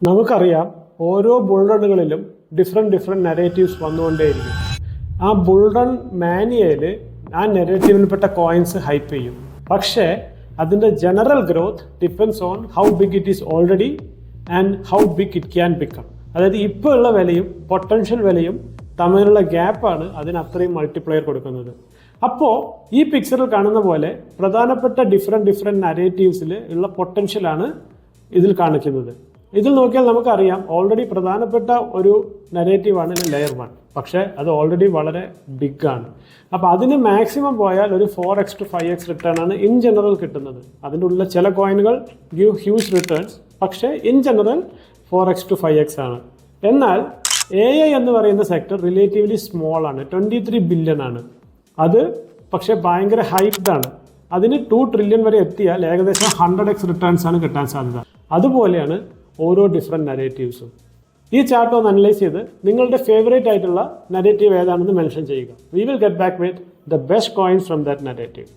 നമുക്കറിയാം ഓരോ ബുൾറണ്ണുകളിലും different narratives വന്നുകൊണ്ടേയിരിക്കും. ആ ബുൾറൺ മാനിയയിൽ ആ നെഗറ്റീവിൽപ്പെട്ട കോയിൻസ് ഹൈപ്പ് ചെയ്യും. പക്ഷേ അതിൻ്റെ general growth depends on how big it is already and how big it can become. അതായത് ഇപ്പോൾ ഉള്ള വിലയും പൊട്ടൻഷ്യൽ വിലയും തമ്മിലുള്ള ഗ്യാപ്പാണ് അതിന് അത്രയും മൾട്ടിപ്ലയർ കൊടുക്കുന്നത്. അപ്പോൾ ഈ പിക്ചറിൽ കാണുന്ന പോലെ പ്രധാനപ്പെട്ട ഡിഫറെൻറ്റ് നരേറ്റീവ്സിൽ ഉള്ള പൊട്ടൻഷ്യലാണ് ഇതിൽ കാണിക്കുന്നത്. ഇതിൽ നോക്കിയാൽ നമുക്കറിയാം ഓൾറെഡി പ്രധാനപ്പെട്ട ഒരു നരേറ്റീവാണ് ലെയർ 1. പക്ഷേ അത് ഓൾറെഡി വളരെ ബിഗ് ആണ്. അപ്പോൾ അതിന് മാക്സിമം പോയാൽ ഒരു 4x to 5x റിട്ടേൺ ആണ് ഇൻ ജനറൽ കിട്ടുന്നത്. അതിൻ്റെ ഉള്ള ചില കോയിനുകൾ ഗിവ് ഹ്യൂജ് റിട്ടേൺസ്, പക്ഷേ in general 4x to 5x ആണ്. എന്നാൽ AI എന്ന് പറയുന്ന സെക്ടർ റിലേറ്റീവ്ലി സ്മോൾ ആണ്, 23 ബില്യൺ ആണ്. അത് പക്ഷേ ഭയങ്കര ഹൈപ്ഡ് ആണ്. അതിന് 2 ട്രില്യൺ വരെ എത്തിയാൽ ഏകദേശം 100x റിട്ടേൺസ് ആണ് കിട്ടാൻ സാധ്യത. അതുപോലെയാണ് ഓരോ ഡിഫറെൻറ്റ് നരേറ്റീവ്സും. ഈ ചാർട്ട് ഒന്ന് അനലൈസ് ചെയ്ത് നിങ്ങളുടെ ഫേവറേറ്റ് ആയിട്ടുള്ള നരേറ്റീവ് ഏതാണെന്ന് മെൻഷൻ ചെയ്യുക. We will get back with the best coins from that narrative.